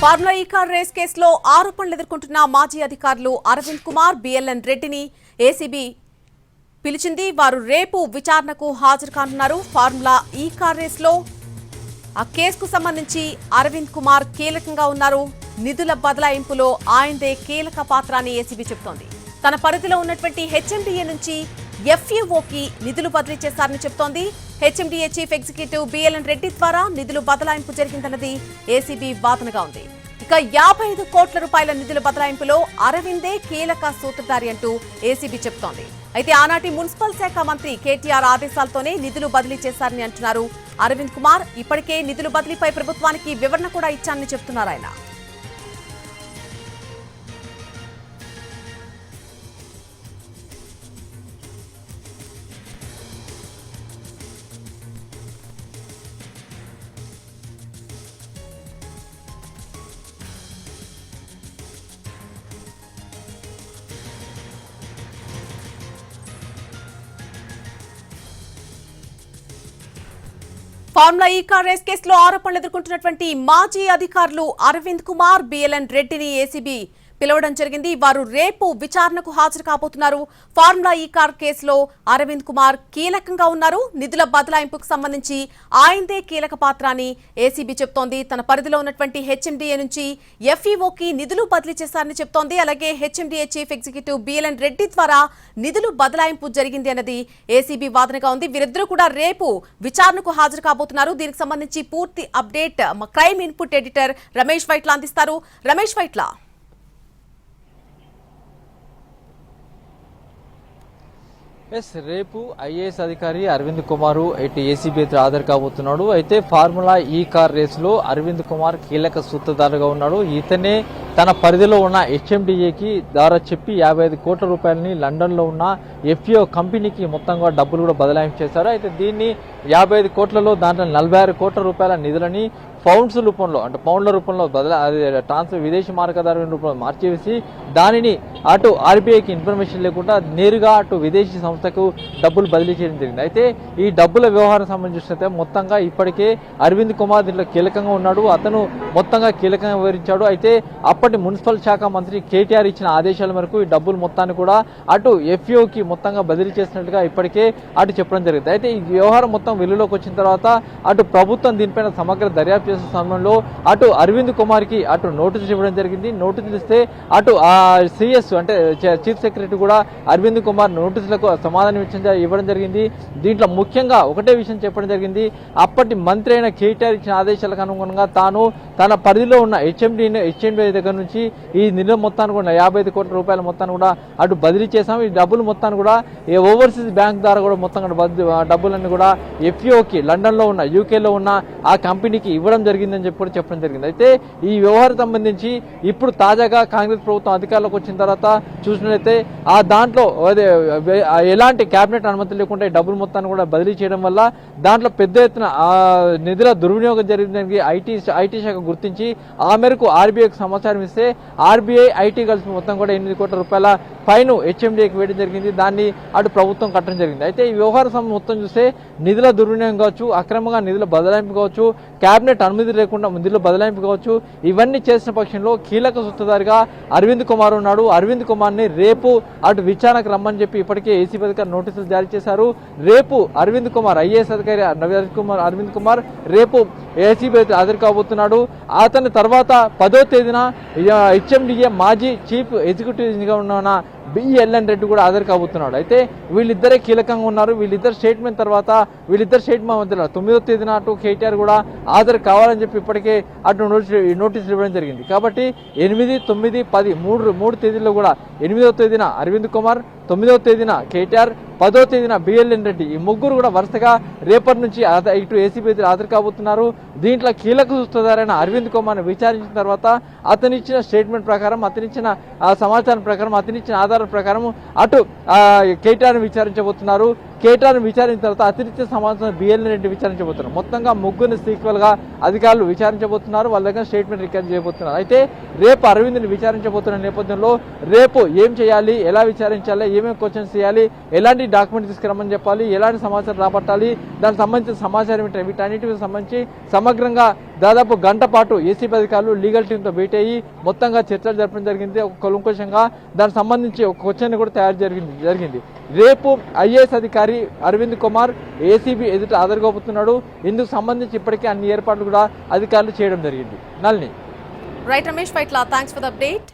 Formula ఈ car race కేసులో ఆరోపణలు ఎదుర్కొంటున్న మాజీ అధికారులు అరవింద్ కుమార్, బిఎల్ఎన్ రెడ్డిని ఏసీబీ పిలిచింది. వారు రేపు విచారణకు హాజరు కానున్నారు. ఫార్ములా ఈ కార్ రేస్లో ఆ కేసుకు సంబంధించి అరవింద్ కుమార్ కీలకంగా ఉన్నారు. నిధుల బదలాయింపులో ఆయనదే కీలక పాత్ర అని ఏసీబీ చెబుతోంది. తన పరిధిలో ఉన్నటువంటి హెచ్ఎండిఏ నుంచి ఎఫ్యూఓకి నిధులు బదిలీ చేశారని చెబుతోంది. HMDA chief executive BLN Reddy ద్వారా నిధులు బదలాయింపు జరిగిందన్నది ఏసీబీ వాదనగా ఉంది. ఇక 55 కోట్ల రూపాయల నిధుల బదలాయింపులో అరవిందే కీలక సూత్రధారి అంటూ ఏసీబీ చెబుతోంది. అయితే ఆనాటి మున్సిపల్ శాఖ మంత్రి కేటీఆర్ ఆదేశాలతోనే నిధులు బదిలీ చేశారని అంటున్నారు అరవింద్ కుమార్. ఇప్పటికే నిధుల బదిలీపై ప్రభుత్వానికి వివరణ కూడా ఇచ్చానని చెబుతున్నారు ఆయన. ఫార్ములా ఈ కార్ రేస్ కేసులో ఆరోపణలు ఎదుర్కొంటున్నటువంటి మాజీ అధికారులు అరవింద్ కుమార్, బిఎల్ఎన్ రెడ్డిని ఏసీబీ పిలవడం జరిగింది. వారు రేపు విచారణకు హాజరు కాబోతున్నారు. ఫార్ములా ఈ కార్ కేసులో అరవింద్ కుమార్ కీలకంగా ఉన్నారు. నిధుల బదలాయింపుకు సంబంధించి ఆయనదే కీలక పాత్ర అని ఏసీబీ చెప్తోంది. తన పరిధిలో ఉన్నటువంటి హెచ్ఎండిఏ నుంచి ఎఫ్ఈఓకి నిధులు బదిలీ చేశారని చెప్తోంది. అలాగే HMDA chief executive BLN Reddy ద్వారా నిధులు బదలాయింపు జరిగింది అన్నది ఏసీబీ వాదనగా ఉంది. వీరిద్దరూ కూడా రేపు విచారణకు హాజరు కాబోతున్నారు. దీనికి సంబంధించి పూర్తి అప్డేట్ మా crime input editor Ramesh Vaitla అందిస్తారు. రమేష్ వైట్ల, రేపు ఐఏఎస్ అధికారి అరవింద్ కుమార్ ఇటు ఏసీబీ హాజరు కాబోతున్నాడు. అయితే ఫార్ములా ఈ కార్ రేసులో అరవింద్ కుమార్ కీలక సూత్రధారుగా ఉన్నాడు. ఇతనే తన పరిధిలో ఉన్న హెచ్ఎండిఏకి ద్వారా చెప్పి 55 కోట్ల రూపాయలని లండన్ లో ఉన్న ఎఫ్ఈఓ కంపెనీకి మొత్తంగా డబ్బులు కూడా బదలాయింపు చేశారు. అయితే దీన్ని 55 కోట్లలో దాంట్లో 46 కోట్ల రూపాయల నిధులని పౌండ్స్ రూపంలో అంటే పౌండ్ల రూపంలో ట్రాన్స్ఫర్ విదేశీ మార్గదారు రూపంలో మార్చేసి దానిని అటు ఆర్బీఐకి ఇన్ఫర్మేషన్ లేకుండా నేరుగా అటు విదేశీ సంస్థకు డబ్బులు బదిలీ చేయడం జరిగింది. అయితే ఈ డబ్బుల వ్యవహారం సంబంధించినైతే మొత్తంగా ఇప్పటికే అరవింద్ కుమార్ దీంట్లో కీలకంగా ఉన్నాడు. అతను మొత్తంగా కీలకంగా వివరించాడు. అయితే అప్పటి మున్సిపల్ శాఖ మంత్రి కేటీఆర్ ఇచ్చిన ఆదేశాల మేరకు ఈ డబ్బులు మొత్తాన్ని కూడా అటు ఎఫ్ఈఓకి మొత్తంగా బదిలీ చేసినట్టుగా ఇప్పటికే అటు చెప్పడం జరిగింది. అయితే ఈ వ్యవహారం మొత్తం వెలుగులోకి వచ్చిన తర్వాత అటు ప్రభుత్వం దీనిపైన సమగ్ర దర్యాప్తు చేసే సమయంలో అటు అరవింద్ కుమార్ కి అటు నోటీసులు ఇవ్వడం జరిగింది. నోటీసులు ఇస్తే అటు సిఎస్ అంటే చీఫ్ సెక్రటరీ కూడా అరవింద్ కుమార్ నోటీసులకు సమాధానం ఇవ్వడం జరిగింది. దీంట్లో ముఖ్యంగా ఒకటే విషయం చెప్పడం జరిగింది. అప్పటి మంత్రి అయిన కేటీఆర్ ఇచ్చిన ఆదేశాలకు అనుగుణంగా తాను తన పరిధిలో ఉన్న హెచ్ఎండి దగ్గర నుంచి ఈ నిధుల మొత్తాన్ని కూడా 55 కోట్ల రూపాయల మొత్తాన్ని కూడా అటు బదిలీ చేశాం. ఈ డబ్బులు మొత్తాన్ని కూడా ఓవర్సీస్ బ్యాంక్ ద్వారా కూడా మొత్తం డబ్బులన్నీ కూడా ఎఫ్ఈఓకి లండన్ లో ఉన్న యూకేలో ఉన్న ఆ కంపెనీకి ఇవ్వడం జరిగిందని చెప్పడం జరిగింది. అయితే ఈ వ్యవహారం సంబంధించి ఇప్పుడు తాజాగా కాంగ్రెస్ ప్రభుత్వం అధికారంలోకి వచ్చిన తర్వాత చూసినట్లయితే ఆ దాంట్లో ఎలాంటి కేబినెట్ అనుమతి లేకుండా డబ్బులు మొత్తాన్ని కూడా బదిలీ చేయడం వల్ల దాంట్లో పెద్ద ఎత్తున నిధుల దుర్వినియోగం జరిగిందని ఐటీ శాఖ గుర్తించి ఆ మేరకు ఆర్బీఐకి సమాచారం ఇస్తే ఆర్బీఐ ఐటీ కలిసి మొత్తం కూడా 8 కోట్ల రూపాయల ఫైన్ హెచ్ఎండిఏకి వేయడం జరిగింది. దాన్ని అటు ప్రభుత్వం కట్టడం జరిగింది. అయితే ఈ వ్యవహారం మొత్తం చూస్తే నిధుల దుర్వినియోగం కావచ్చు, అక్రమంగా నిధుల బదలాయింపు కావచ్చు, కేబినెట్ అనుమతి లేకుండా నిధుల బదలాయింపు కావచ్చు, ఇవన్నీ చేసిన పక్షంలో కీలక సూత్రధారిగా అరవింద్ కుమార్ ఉన్నాడు. అరవింద్ కుమార్ ని రేపు అటు విచారణకు రమ్మని చెప్పి ఇప్పటికే ఏసీబీ అధికారులు నోటీసులు జారీ చేశారు. రేపు అరవింద్ కుమార్ ఐఏఎస్ అధికారి అరవింద్ కుమార్ రేపు ఏసీబీ హాజరు కాబోతున్నాడు. అతని తర్వాత 10వ తేదీన హెచ్ఎండిఏ మాజీ చీఫ్ ఎగ్జిక్యూటివ్ ఉన్న బిఎల్ఎన్ రెడ్డి కూడా హాజరు కాబోతున్నాడు. అయితే వీళ్ళిద్దరే కీలకంగా ఉన్నారు. వీళ్ళిద్దరు స్టేట్మెంట్ తర్వాత మధ్యలో 9వ తేదీన అటు కేటీఆర్ కూడా హాజరు కావాలని చెప్పి ఇప్పటికే అటు నోటీసులు ఇవ్వడం జరిగింది. కాబట్టి 8, 9, 10 మూడు తేదీల్లో కూడా 8వ తేదీన అరవింద్ కుమార్, 9వ తేదీన కేటీఆర్, 10వ తేదీన బిఎల్ఎన్ రెడ్డి ఈ ముగ్గురు కూడా వరుసగా రేపటి నుంచి ఇటు ఏసీబీ హాజరు కాబోతున్నారు. దీంట్లో కీలక సూత్రధారైన అరవింద్ కుమార్ని విచారించిన తర్వాత అతనిచ్చిన స్టేట్మెంట్ ప్రకారం, అతనిచ్చిన సమాచారం ప్రకారం, అతనిచ్చిన ఆధారాల ప్రకారం అటు కేటీఆర్ని విచారించబోతున్నారు. కేటీఆర్ని విచారించిన తర్వాత అతిరిక్త సమాచారం బిఎల్ఎన్ రెడ్డి విచారించబోతున్నారు. మొత్తంగా ముగ్గురిని సీక్వెల్ గా అధికారులు విచారించబోతున్నారు. వాళ్ళ దగ్గర స్టేట్మెంట్ రికార్డ్ చేయబోతున్నారు. అయితే రేపు అరవింద్ని విచారించబోతున్న నేపథ్యంలో రేపు ఏం చేయాలి, ఎలా విచారించాలి, ఏమేమి క్వశ్చన్స్ చేయాలి, ఎలాంటి డాక్యుమెంట్ తీసుకురమ్మని చెప్పాలి, ఎలాంటి సమాచారం రాబట్టాలి, దానికి సంబంధించిన సమాచారం వీటన్నిటికి సంబంధించి సమగ్రంగా దాదాపు గంట పాటు ఏసీబీ అధికారులు లీగల్ టీంతో భేటీ అయ్యి మొత్తంగా చర్చలు జరపడం జరిగింది. ఒక కూలంకషంగా దానికి సంబంధించి ఒక క్వశ్చన్ కూడా తయారు జరిగింది. రేపు ఐఏఎస్ అధికారి అరవింద్ కుమార్ ఏసీబీ ఎదుట హాజరుకోబోతున్నాడు. ఇందుకు సంబంధించి ఇప్పటికే అన్ని ఏర్పాట్లు కూడా అధికారులు చేయడం జరిగింది. నల్ని రైట్ రమేష్ ఫైట్లా, థ్యాంక్స్ ఫర్ ద అప్డేట్.